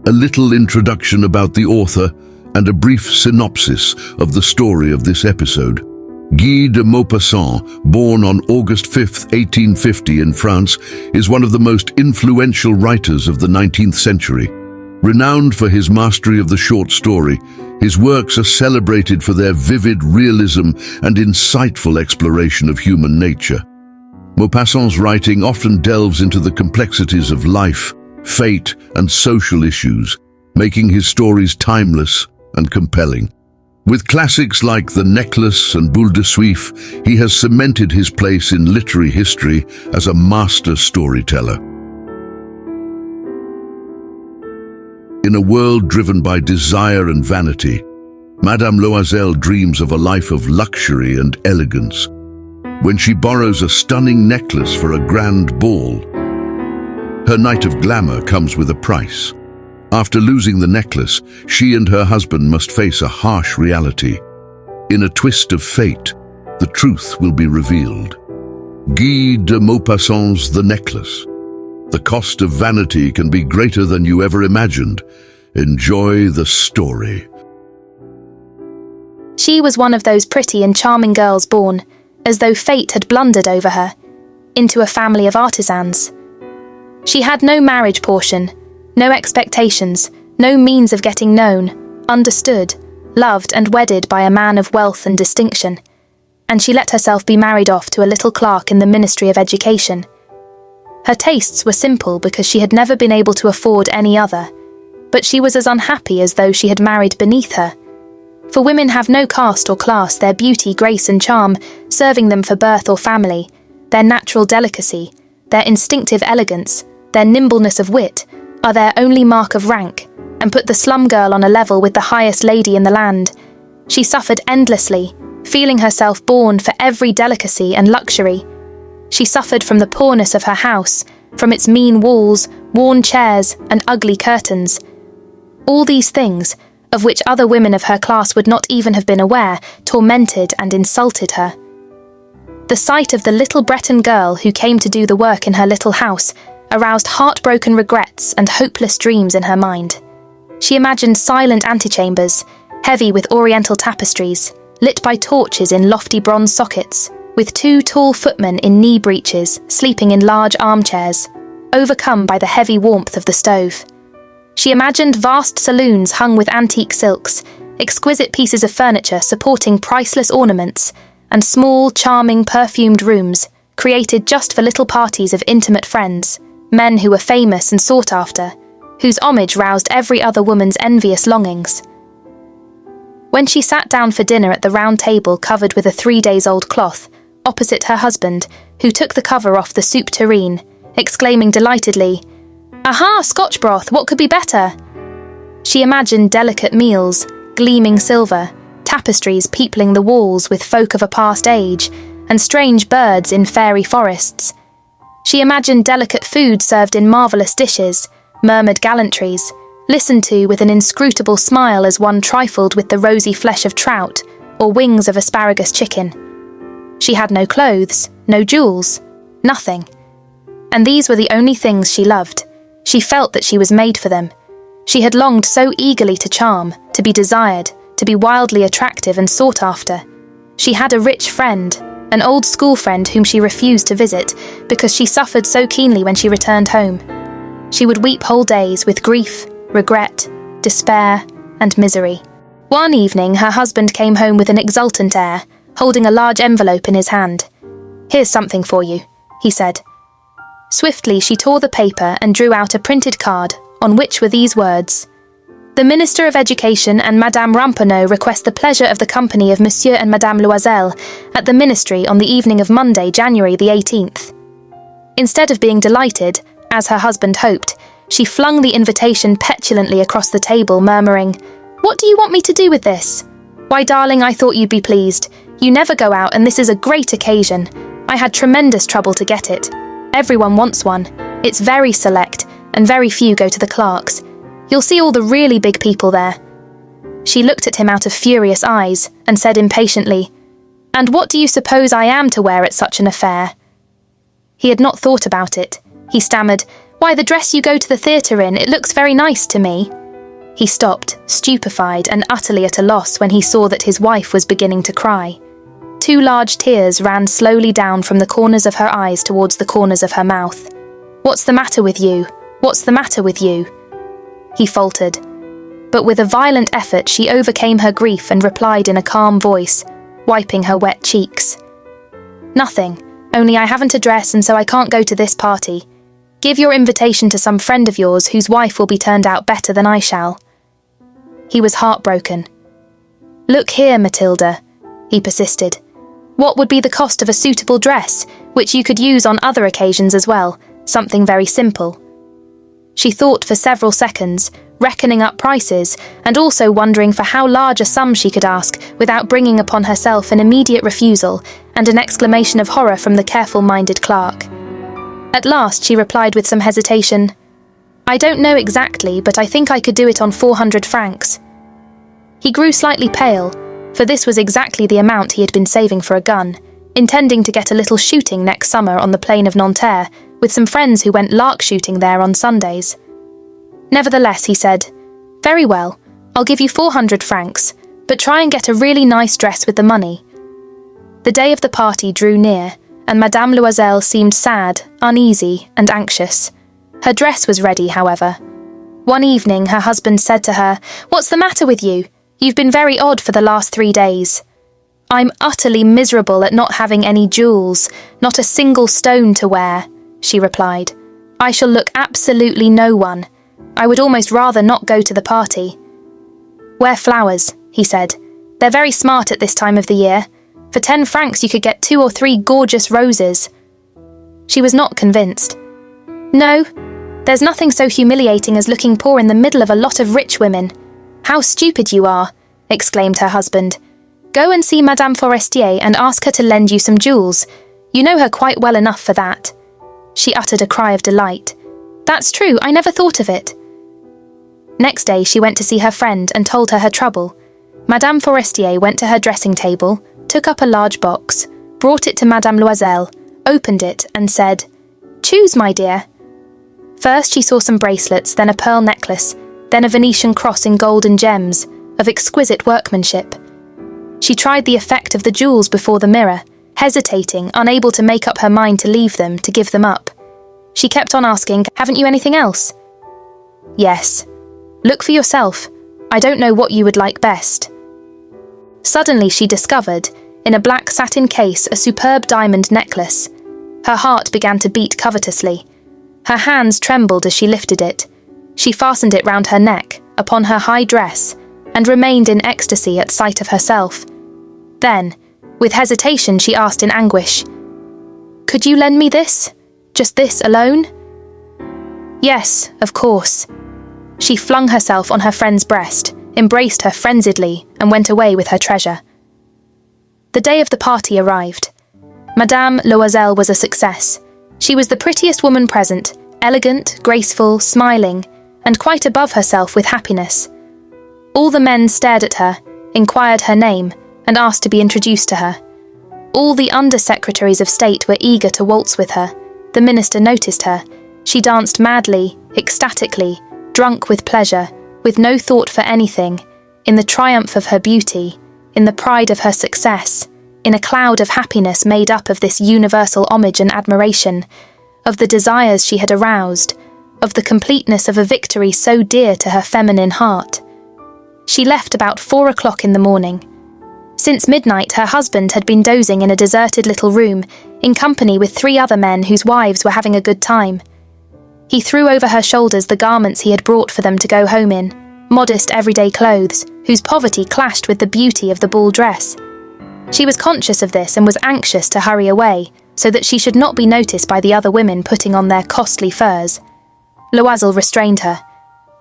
a little introduction about the author, and a brief synopsis of the story of this episode. Guy de Maupassant, born on August 5, 1850 in France, is one of the most influential writers of the 19th century. Renowned for his mastery of the short story, his works are celebrated for their vivid realism and insightful exploration of human nature. Maupassant's writing often delves into the complexities of life, fate, and social issues, making his stories timeless and compelling. With classics like The Necklace and Boule de Suif, he has cemented his place in literary history as a master storyteller. In a world driven by desire and vanity, Madame Loisel dreams of a life of luxury and elegance. When she borrows a stunning necklace for a grand ball, her night of glamour comes with a price. After losing the necklace, she and her husband must face a harsh reality. In a twist of fate, the truth will be revealed. Guy de Maupassant's The Necklace. The cost of vanity can be greater than you ever imagined. Enjoy the story. She was one of those pretty and charming girls born, as though fate had blundered over her, into a family of artisans. She had no marriage portion, no expectations, no means of getting known, understood, loved and wedded by a man of wealth and distinction, and she let herself be married off to a little clerk in the Ministry of Education. Her tastes were simple because she had never been able to afford any other, but she was as unhappy as though she had married beneath her. For women have no caste or class, their beauty, grace and charm, serving them for birth or family, their natural delicacy, their instinctive elegance, their nimbleness of wit, are their only mark of rank, and put the slum girl on a level with the highest lady in the land. She suffered endlessly, feeling herself born for every delicacy and luxury. She suffered from the poorness of her house, from its mean walls, worn chairs, and ugly curtains. All these things, of which other women of her class would not even have been aware, tormented and insulted her. The sight of the little Breton girl who came to do the work in her little house aroused heartbroken regrets and hopeless dreams in her mind. She imagined silent antechambers, heavy with oriental tapestries, lit by torches in lofty bronze sockets, with 2 tall footmen in knee breeches sleeping in large armchairs, overcome by the heavy warmth of the stove. She imagined vast saloons hung with antique silks, exquisite pieces of furniture supporting priceless ornaments, and small, charming, perfumed rooms created just for little parties of intimate friends, men who were famous and sought after, whose homage roused every other woman's envious longings. When she sat down for dinner at the round table covered with a 3-days-old cloth, opposite her husband, who took the cover off the soup tureen, exclaiming delightedly, "Aha, Scotch broth, what could be better?" She imagined delicate meals, gleaming silver, tapestries peopling the walls with folk of a past age, and strange birds in fairy forests. She imagined delicate food served in marvellous dishes, murmured gallantries, listened to with an inscrutable smile as one trifled with the rosy flesh of trout or wings of asparagus chicken. She had no clothes, no jewels, nothing. And these were the only things she loved. She felt that she was made for them. She had longed so eagerly to charm, to be desired, to be wildly attractive and sought after. She had a rich friend, an old school friend whom she refused to visit because she suffered so keenly when she returned home. She would weep whole days with grief, regret, despair, and misery. One evening, her husband came home with an exultant air, holding a large envelope in his hand. "Here's something for you," he said. Swiftly, she tore the paper and drew out a printed card on which were these words: "The Minister of Education and Madame Ramponneau request the pleasure of the company of Monsieur and Madame Loisel at the Ministry on the evening of Monday, January the 18th. Instead of being delighted, as her husband hoped, she flung the invitation petulantly across the table, murmuring, "What do you want me to do with this? Why, darling, I thought you'd be pleased. You never go out, and this is a great occasion. I had tremendous trouble to get it. Everyone wants one. It's very select, and very few go to the clerks. You'll see all the really big people there." She looked at him out of furious eyes and said impatiently, "And what do you suppose I am to wear at such an affair?" He had not thought about it. He stammered, Why, the dress you go to the theatre in, it looks very nice to me." He stopped, stupefied and utterly at a loss when he saw that his wife was beginning to cry. 2 large tears ran slowly down from the corners of her eyes towards the corners of her mouth. "What's the matter with you? What's the matter with you?" He faltered. But with a violent effort she overcame her grief and replied in a calm voice, wiping her wet cheeks. "Nothing, only I haven't a dress and so I can't go to this party. Give your invitation to some friend of yours whose wife will be turned out better than I shall." He was heartbroken. "Look here, Matilda," he persisted. "What would be the cost of a suitable dress, which you could use on other occasions as well, something very simple?" She thought for several seconds, reckoning up prices, and also wondering for how large a sum she could ask without bringing upon herself an immediate refusal and an exclamation of horror from the careful-minded clerk. At last she replied with some hesitation, "I don't know exactly, but I think I could do it on 400 francs. He grew slightly pale, for this was exactly the amount he had been saving for a gun, intending to get a little shooting next summer on the plain of Nanterre, with some friends who went lark shooting there on Sundays. Nevertheless, he said, "Very well, I'll give you 400 francs, but try and get a really nice dress with the money." The day of the party drew near, and Madame Loisel seemed sad, uneasy, and anxious. Her dress was ready, however. One evening her husband said to her, "What's the matter with you? You've been very odd for the last 3 days." "I'm utterly miserable at not having any jewels, not a single stone to wear," she replied. "I shall look absolutely no one. I would almost rather not go to the party." "Wear flowers," he said. "They're very smart at this time of the year. For 10 francs you could get 2 or 3 gorgeous roses." She was not convinced. "No, there's nothing so humiliating as looking poor in the middle of a lot of rich women." "How stupid you are," exclaimed her husband. "Go and see Madame Forestier and ask her to lend you some jewels. You know her quite well enough for that." She uttered a cry of delight. "That's true, I never thought of it." Next day she went to see her friend and told her her trouble. Madame Forestier went to her dressing table, took up a large box, brought it to Madame Loisel, opened it and said, "Choose, my dear." First she saw some bracelets, then a pearl necklace, then a Venetian cross in gold and gems, of exquisite workmanship. She tried the effect of the jewels before the mirror, hesitating, unable to make up her mind to leave them, to give them up. She kept on asking, "Haven't you anything else?" "Yes." "Look for yourself. I don't know what you would like best." Suddenly she discovered, in a black satin case, a superb diamond necklace. Her heart began to beat covetously. Her hands trembled as she lifted it. She fastened it round her neck, upon her high dress, and remained in ecstasy at sight of herself. Then, with hesitation, she asked in anguish, "Could you lend me this? Just this alone?" "Yes, of course." She flung herself on her friend's breast, embraced her frenziedly, and went away with her treasure. The day of the party arrived. Madame Loisel was a success. She was the prettiest woman present, elegant, graceful, smiling, and quite above herself with happiness. All the men stared at her, inquired her name, and asked to be introduced to her. All the under-secretaries of state were eager to waltz with her. The minister noticed her. She danced madly, ecstatically, drunk with pleasure, with no thought for anything, in the triumph of her beauty, in the pride of her success, in a cloud of happiness made up of this universal homage and admiration, of the desires she had aroused, of the completeness of a victory so dear to her feminine heart. She left about 4 o'clock in the morning. Since midnight her husband had been dozing in a deserted little room, in company with 3 other men whose wives were having a good time. He threw over her shoulders the garments he had brought for them to go home in, modest everyday clothes, whose poverty clashed with the beauty of the ball dress. She was conscious of this and was anxious to hurry away, so that she should not be noticed by the other women putting on their costly furs. Loisel restrained her.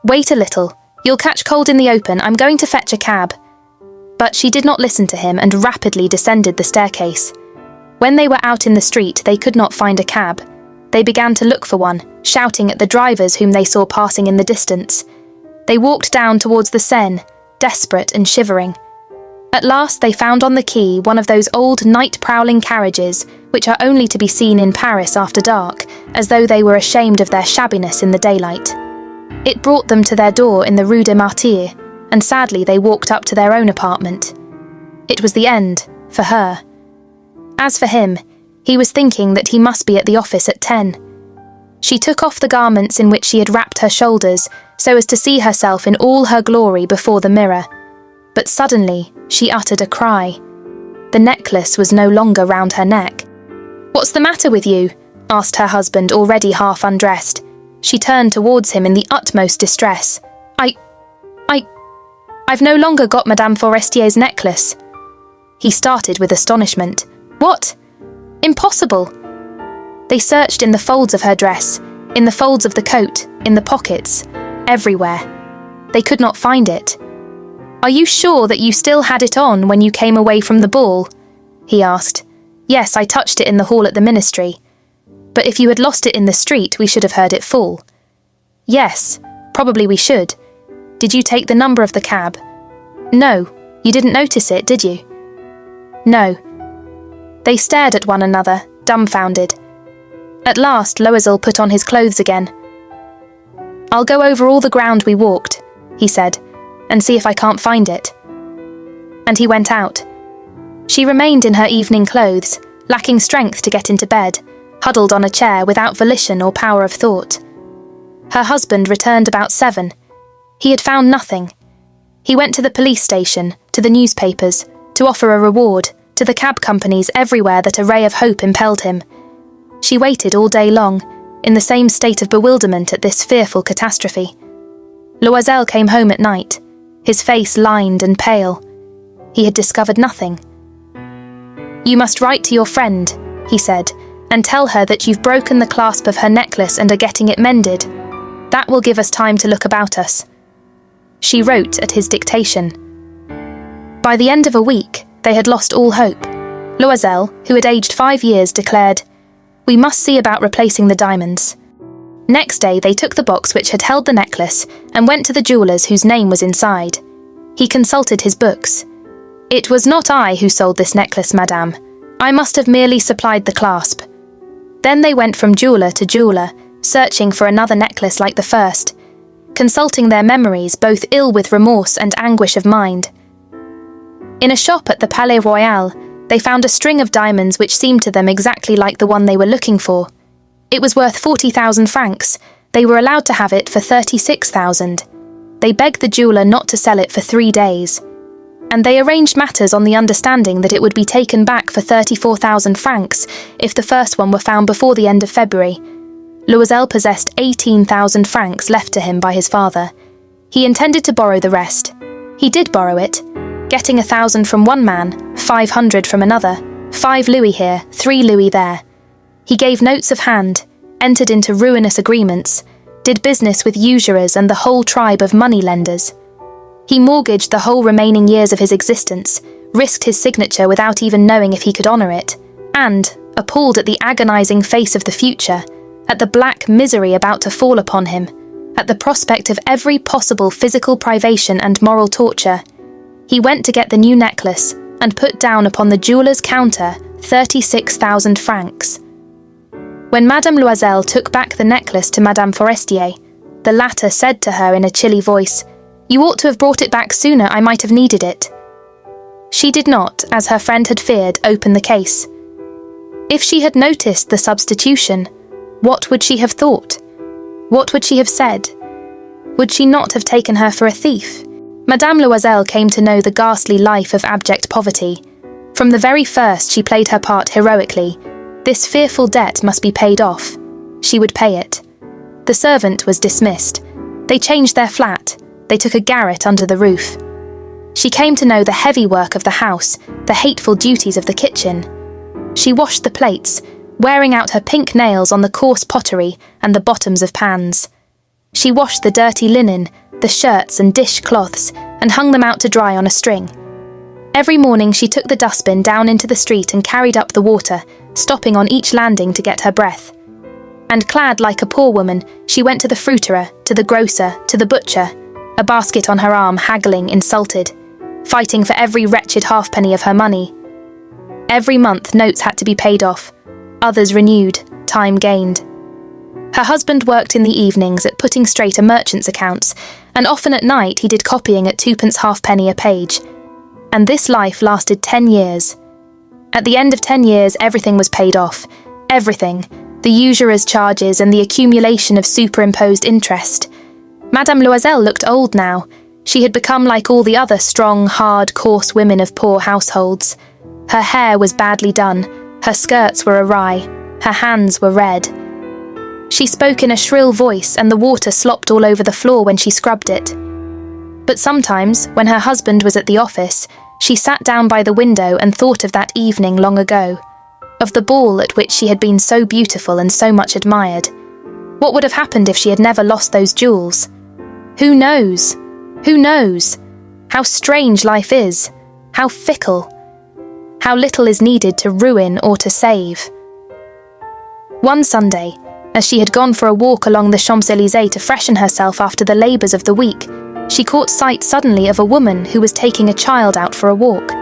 "Wait a little. You'll catch cold in the open. I'm going to fetch a cab." But she did not listen to him and rapidly descended the staircase. When they were out in the street, they could not find a cab. They began to look for one, shouting at the drivers whom they saw passing in the distance. They walked down towards the Seine, desperate and shivering. At last they found on the quay one of those old night-prowling carriages which are only to be seen in Paris after dark, as though they were ashamed of their shabbiness in the daylight. It brought them to their door in the Rue des Martyrs, and sadly they walked up to their own apartment. It was the end, for her. As for him, he was thinking that he must be at the office at 10. She took off the garments in which she had wrapped her shoulders so as to see herself in all her glory before the mirror. But suddenly, she uttered a cry. The necklace was no longer round her neck. "What's the matter with you?" asked her husband, already half undressed. She turned towards him in the utmost distress. I've no longer got Madame Forestier's necklace." He started with astonishment. "What? Impossible!" They searched in the folds of her dress, in the folds of the coat, in the pockets, everywhere. They could not find it. "Are you sure that you still had it on when you came away from the ball?" he asked. "Yes, I touched it in the hall at the ministry. But if you had lost it in the street, we should have heard it fall." "Yes, probably we should. Did you take the number of the cab?" "No, you didn't notice it, did you?" "No." They stared at one another, dumbfounded. At last, Loisel put on his clothes again. "I'll go over all the ground we walked," he said, "and see if I can't find it." And he went out. She remained in her evening clothes, lacking strength to get into bed, huddled on a chair without volition or power of thought. Her husband returned about 7. He had found nothing. He went to the police station, to the newspapers, to offer a reward, to the cab companies everywhere that a ray of hope impelled him. She waited all day long, in the same state of bewilderment at this fearful catastrophe. Loisel came home at night, his face lined and pale. He had discovered nothing. "You must write to your friend," he said, "and tell her that you've broken the clasp of her necklace and are getting it mended. That will give us time to look about us." She wrote at his dictation. By the end of a week, they had lost all hope. Loisel, who had aged 5 years, declared, "We must see about replacing the diamonds." Next day they took the box which had held the necklace and went to the jeweller's whose name was inside. He consulted his books. "It was not I who sold this necklace, madame. I must have merely supplied the clasp." Then they went from jeweller to jeweller, searching for another necklace like the first, consulting their memories, both ill with remorse and anguish of mind. In a shop at the Palais Royal, they found a string of diamonds which seemed to them exactly like the one they were looking for. It was worth 40,000 francs. They were allowed to have it for 36,000. They begged the jeweller not to sell it for 3 days. And they arranged matters on the understanding that it would be taken back for 34,000 francs if the first one were found before the end of February. Loisel possessed 18,000 francs left to him by his father. He intended to borrow the rest. He did borrow it, getting 1,000 from one man, 500 from another, 5 louis here, 3 louis there. He gave notes of hand, entered into ruinous agreements, did business with usurers and the whole tribe of money-lenders. He mortgaged the whole remaining years of his existence, risked his signature without even knowing if he could honour it, and, appalled at the agonising face of the future, at the black misery about to fall upon him, at the prospect of every possible physical privation and moral torture, he went to get the new necklace and put down upon the jeweller's counter 36,000 francs. When Madame Loisel took back the necklace to Madame Forestier, the latter said to her in a chilly voice, "You ought to have brought it back sooner, I might have needed it." She did not, as her friend had feared, open the case. If she had noticed the substitution, what would she have thought? What would she have said? Would she not have taken her for a thief? Madame Loisel came to know the ghastly life of abject poverty. From the very first she played her part heroically. This fearful debt must be paid off. She would pay it. The servant was dismissed. They changed their flat. They took a garret under the roof. She came to know the heavy work of the house, the hateful duties of the kitchen. She washed the plates, wearing out her pink nails on the coarse pottery and the bottoms of pans. She washed the dirty linen, the shirts and dish cloths, and hung them out to dry on a string. Every morning she took the dustbin down into the street and carried up the water, stopping on each landing to get her breath. And clad like a poor woman, she went to the fruiterer, to the grocer, to the butcher, a basket on her arm, haggling, insulted. fighting for every wretched halfpenny of her money. Every month, notes had to be paid off, others renewed, time gained. Her husband worked in the evenings at putting straight a merchant's accounts, and often at night he did copying at 2p halfpenny a page. And this life lasted 10 years. At the end of 10 years, everything was paid off. Everything. The usurer's charges and the accumulation of superimposed interest. Madame Loisel looked old now. She had become like all the other strong, hard, coarse women of poor households. Her hair was badly done, her skirts were awry, her hands were red. She spoke in a shrill voice and the water slopped all over the floor when she scrubbed it. But sometimes, when her husband was at the office, she sat down by the window and thought of that evening long ago, of the ball at which she had been so beautiful and so much admired. What would have happened if she had never lost those jewels? Who knows? Who knows? How strange life is, how fickle, how little is needed to ruin or to save. One Sunday, as she had gone for a walk along the Champs-Élysées to freshen herself after the labours of the week, she caught sight suddenly of a woman who was taking a child out for a walk.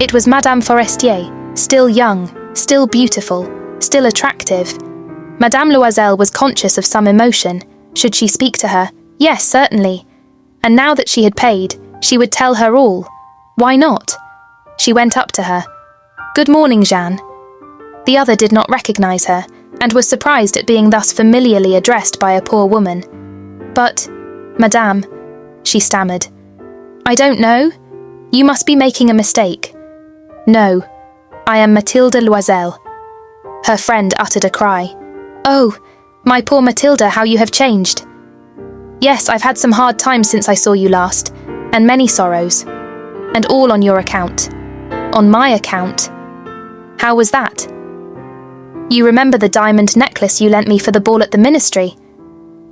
It was Madame Forestier, still young, still beautiful, still attractive. Madame Loisel was conscious of some emotion. Should she speak to her? Yes, certainly. And now that she had paid, she would tell her all. Why not? She went up to her. "Good morning, Jeanne." The other did not recognise her, and was surprised at being thus familiarly addressed by a poor woman. "But, Madame," she stammered, "I don't know. You must be making a mistake." "No, I am Mathilde Loisel." Her friend uttered a cry. "Oh, my poor Mathilde, how you have changed." "Yes, I've had some hard times since I saw you last, and many sorrows. And all on your account." "On my account? How was that?" "You remember the diamond necklace you lent me for the ball at the ministry?"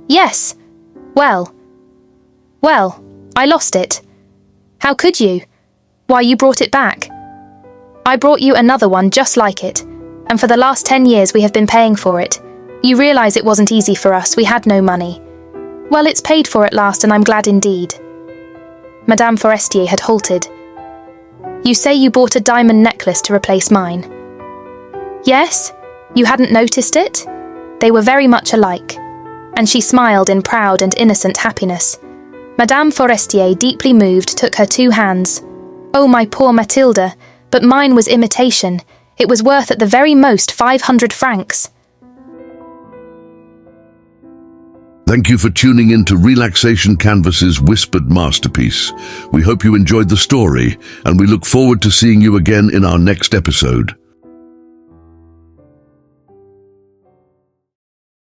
"Yes. Well, I lost it." "How could you?" "Why, you brought it back." "I brought you another one just like it, and for the last 10 years we have been paying for it. You realise it wasn't easy for us, we had no money." "Well, it's paid for at last, and I'm glad indeed." Madame Forestier had halted. "You say you bought a diamond necklace to replace mine?" "Yes? You hadn't noticed it?" They were very much alike, and she smiled in proud and innocent happiness. Madame Forestier, deeply moved, took her 2 hands. "Oh, my poor Mathilde, but mine was imitation. It was worth at the very most 500 francs. Thank you for tuning in to Relaxation Canvas's whispered masterpiece. We hope you enjoyed the story, and we look forward to seeing you again in our next episode.